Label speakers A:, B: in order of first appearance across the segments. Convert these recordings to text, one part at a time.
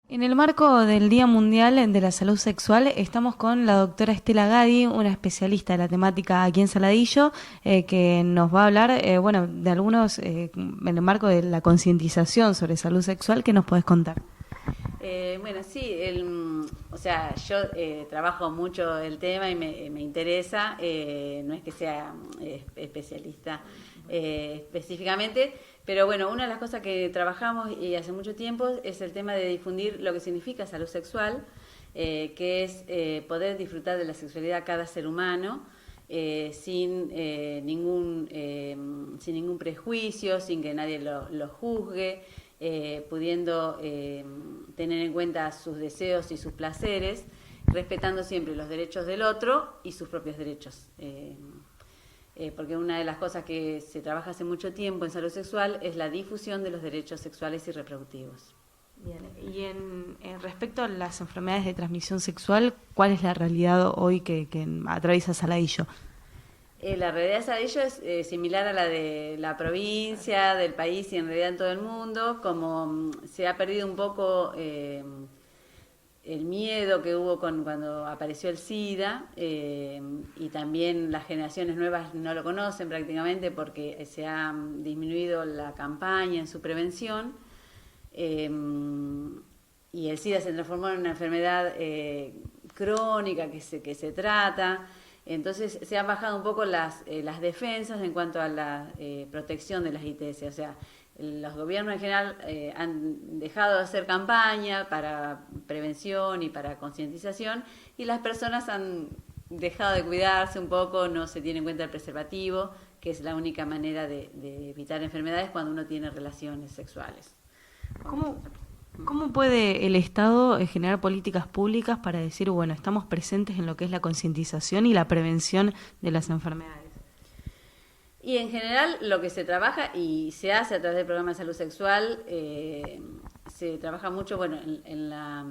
A: En el marco del Día Mundial de la Salud Sexual, estamos con la doctora Estela Gadi, una especialista de la temática aquí en Saladillo, que nos va a hablar, bueno, de algunos, en el marco de la concientización sobre salud sexual. ¿Qué nos puedes contar?
B: Bueno, sí, o sea, yo trabajo mucho el tema y me interesa, no es que sea especialista específicamente, pero bueno, una de las cosas que trabajamos y hace mucho tiempo es el tema de difundir lo que significa salud sexual, que es poder disfrutar de la sexualidad cada ser humano. Sin ningún prejuicio, sin que nadie lo juzgue, pudiendo tener en cuenta sus deseos y sus placeres, respetando siempre los derechos del otro y sus propios derechos. Porque una de las cosas que se trabaja hace mucho tiempo en salud sexual es la difusión de los derechos sexuales y reproductivos.
A: Bien, y en respecto a las enfermedades de transmisión sexual, ¿cuál es la realidad hoy que atraviesa Saladillo?
B: La realidad de ello es similar a la de la provincia, del país y en realidad en todo el mundo, como se ha perdido un poco el miedo que hubo cuando apareció el SIDA, y también las generaciones nuevas no lo conocen prácticamente porque se ha disminuido la campaña en su prevención, eh, y el SIDA se transformó en una enfermedad crónica que se trata. Entonces se han bajado un poco las defensas en cuanto a la protección de las ITS. O sea, los gobiernos en general han dejado de hacer campaña para prevención y para concientización, y las personas han dejado de cuidarse un poco, no se tiene en cuenta el preservativo, que es la única manera de evitar enfermedades cuando uno tiene relaciones sexuales.
A: ¿Cómo, cómo puede el Estado generar políticas públicas para decir, bueno, estamos presentes en lo que es la concientización y la prevención de las enfermedades?
B: Y en general lo que se trabaja y se hace a través del programa de salud sexual, se trabaja mucho bueno, en la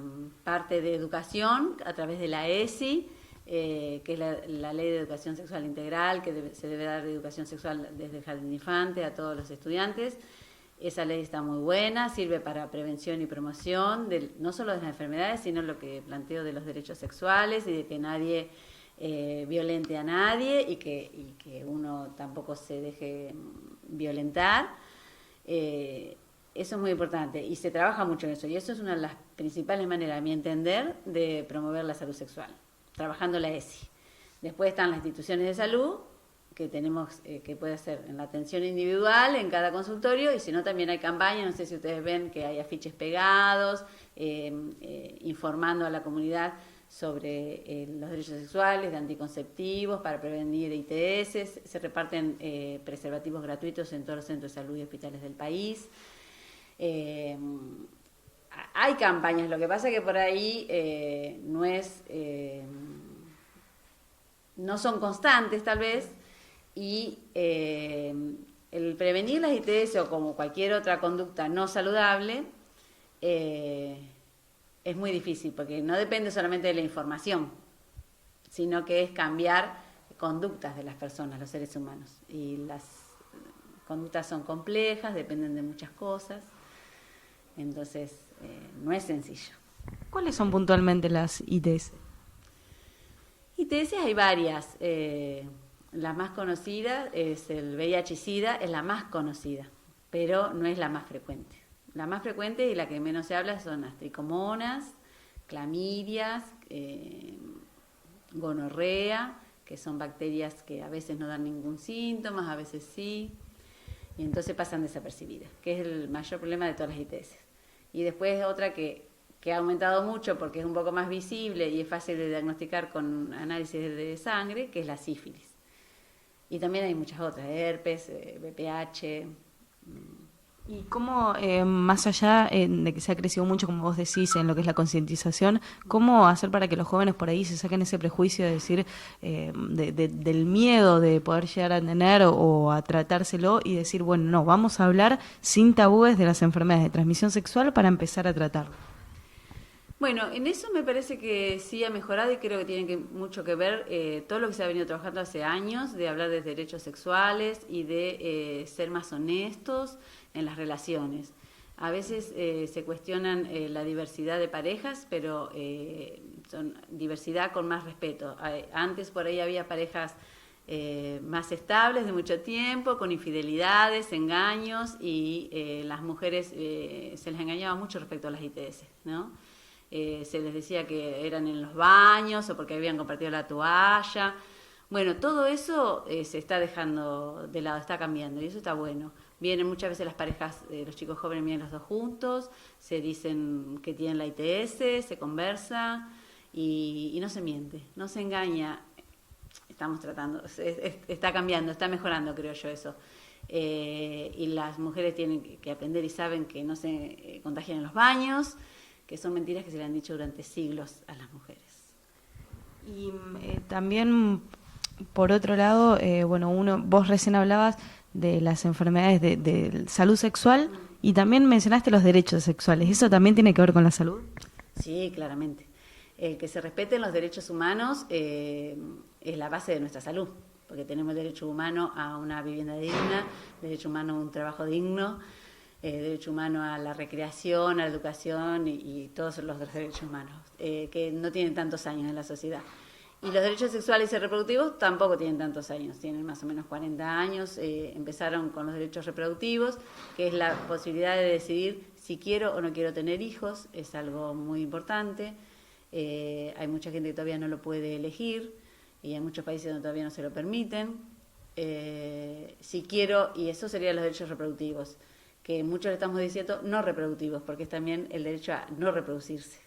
B: parte de educación a través de la ESI, que es la Ley de Educación Sexual Integral, que se debe dar de educación sexual desde el jardín de infante a todos los estudiantes. Esa ley está muy buena, sirve para prevención y promoción, no solo de las enfermedades, sino lo que planteo de los derechos sexuales y de que nadie violente a nadie y que uno tampoco se deje violentar. Eso es muy importante y se trabaja mucho en eso, y eso es una de las principales maneras, a mi entender, de promover la salud sexual, trabajando la ESI. Después están las instituciones de salud, que tenemos, que puede ser en la atención individual, en cada consultorio, y si no también hay campañas, no sé si ustedes ven que hay afiches pegados, informando a la comunidad sobre los derechos sexuales, de anticonceptivos, para prevenir ITS, se reparten preservativos gratuitos en todos los centros de salud y hospitales del país. Eh, Hay campañas, lo que pasa que por ahí no son constantes tal vez, y el prevenir las ITS o como cualquier otra conducta no saludable es muy difícil porque no depende solamente de la información, sino que es cambiar conductas de las personas, los seres humanos. Y las conductas son complejas, dependen de muchas cosas, entonces no es sencillo.
A: ¿Cuáles son puntualmente las ITS?
B: ITS hay varias. La más conocida es el VIH-Sida, es la más conocida, pero no es la más frecuente. La más frecuente y la que menos se habla son las tricomonas, clamidias, gonorrea, que son bacterias que a veces no dan ningún síntoma, a veces sí, y entonces pasan desapercibidas, que es el mayor problema de todas las ITS. Y después otra que ha aumentado mucho porque es un poco más visible y es fácil de diagnosticar con análisis de sangre, que es la sífilis. Y también hay muchas otras, herpes, VPH.
A: Y cómo, más allá de que se ha crecido mucho, como vos decís, en lo que es la concientización, ¿cómo hacer para que los jóvenes por ahí se saquen ese prejuicio de decir, del miedo de poder llegar a tener o a tratárselo y decir, bueno, no, vamos a hablar sin tabúes de las enfermedades de transmisión sexual para empezar a tratarlo?
B: Bueno, en eso me parece que sí ha mejorado y creo que tiene mucho que ver todo lo que se ha venido trabajando hace años, de hablar de derechos sexuales y de ser más honestos en las relaciones. A veces se cuestionan la diversidad de parejas, pero son diversidad con más respeto. Antes por ahí había parejas más estables de mucho tiempo, con infidelidades, engaños, y las mujeres se les engañaba mucho respecto a las ITS, ¿no? Se les decía que eran en los baños o porque habían compartido la toalla. Bueno, todo eso se está dejando de lado, está cambiando, y eso está bueno. Vienen muchas veces las parejas, los chicos jóvenes vienen los dos juntos, se dicen que tienen la ITS, se conversa y no se miente, no se engaña. Estamos tratando, está cambiando, está mejorando, creo yo, eso. Y las mujeres tienen que aprender y saben que no se contagian en los baños, que son mentiras que se le han dicho durante siglos a las mujeres.
A: Y también, por otro lado, vos recién hablabas de las enfermedades de salud sexual y también mencionaste los derechos sexuales. ¿Eso también tiene que ver con la salud?
B: Sí, claramente. El que se respeten los derechos humanos es la base de nuestra salud, porque tenemos el derecho humano a una vivienda digna, derecho humano a un trabajo digno, derecho humano a la recreación, a la educación y todos los derechos humanos, que no tienen tantos años en la sociedad. Y los derechos sexuales y reproductivos tampoco tienen tantos años, tienen más o menos 40 años, empezaron con los derechos reproductivos, que es la posibilidad de decidir si quiero o no quiero tener hijos, es algo muy importante. Hay mucha gente que todavía no lo puede elegir y hay muchos países donde todavía no se lo permiten. Si quiero, y eso serían los derechos reproductivos, que muchos le estamos diciendo no reproductivos, porque es también el derecho a no reproducirse.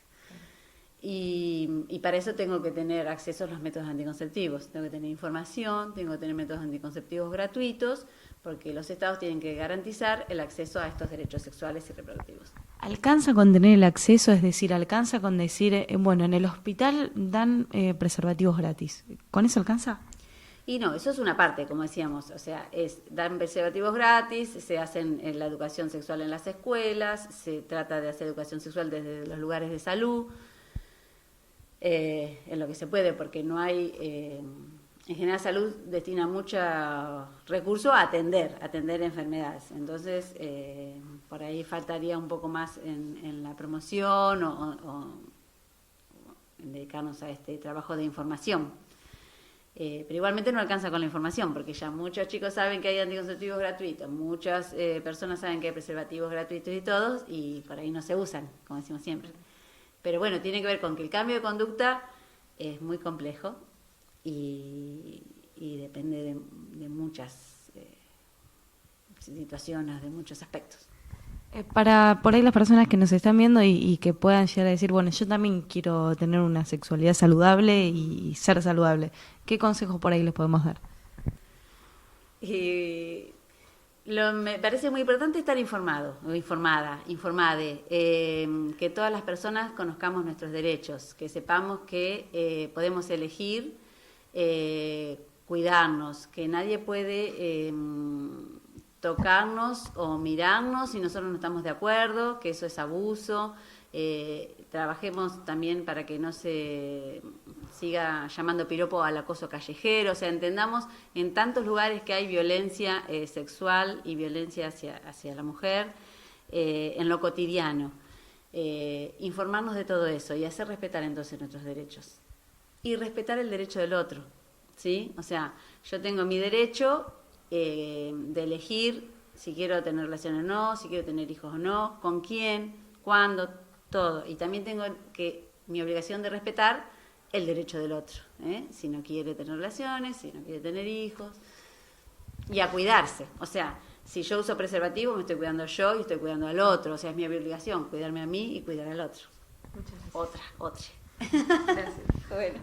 B: Y para eso tengo que tener acceso a los métodos anticonceptivos, tengo que tener información, tengo que tener métodos anticonceptivos gratuitos, porque los estados tienen que garantizar el acceso a estos derechos sexuales y reproductivos.
A: ¿Alcanza con tener el acceso? Es decir, ¿alcanza con decir, en el hospital dan preservativos gratis? ¿Con eso alcanza?
B: Y no, eso es una parte, como decíamos, o sea, dan preservativos gratis, se hacen la educación sexual en las escuelas, se trata de hacer educación sexual desde los lugares de salud, en lo que se puede, porque no hay, en general salud destina mucho recurso a atender enfermedades, entonces por ahí faltaría un poco más en la promoción o en dedicarnos a este trabajo de información. Pero igualmente no alcanza con la información, porque ya muchos chicos saben que hay anticonceptivos gratuitos, muchas personas saben que hay preservativos gratuitos y todos, y por ahí no se usan, como decimos siempre. Pero bueno, tiene que ver con que el cambio de conducta es muy complejo y depende de muchas situaciones, de muchos aspectos.
A: Para por ahí las personas que nos están viendo y que puedan llegar a decir, bueno, yo también quiero tener una sexualidad saludable y ser saludable, ¿qué consejos por ahí les podemos dar?
B: Me parece muy importante estar informado, o informada, que todas las personas conozcamos nuestros derechos, que sepamos que podemos elegir cuidarnos, que nadie puede tocarnos o mirarnos si nosotros no estamos de acuerdo, que eso es abuso. Trabajemos también para que no se siga llamando piropo al acoso callejero, o sea, entendamos en tantos lugares que hay violencia sexual y violencia hacia la mujer en lo cotidiano. Informarnos de todo eso y hacer respetar entonces nuestros derechos y respetar el derecho del otro, ¿sí? O sea, yo tengo mi derecho de elegir si quiero tener relaciones o no, si quiero tener hijos o no, con quién, cuándo, todo. Y también tengo mi obligación de respetar el derecho del otro, si no quiere tener relaciones, si no quiere tener hijos, y a cuidarse. O sea, si yo uso preservativo, me estoy cuidando yo y estoy cuidando al otro. O sea, es mi obligación cuidarme a mí y cuidar al otro.
A: Muchas gracias.
B: Otra.
A: Gracias.
B: Bueno.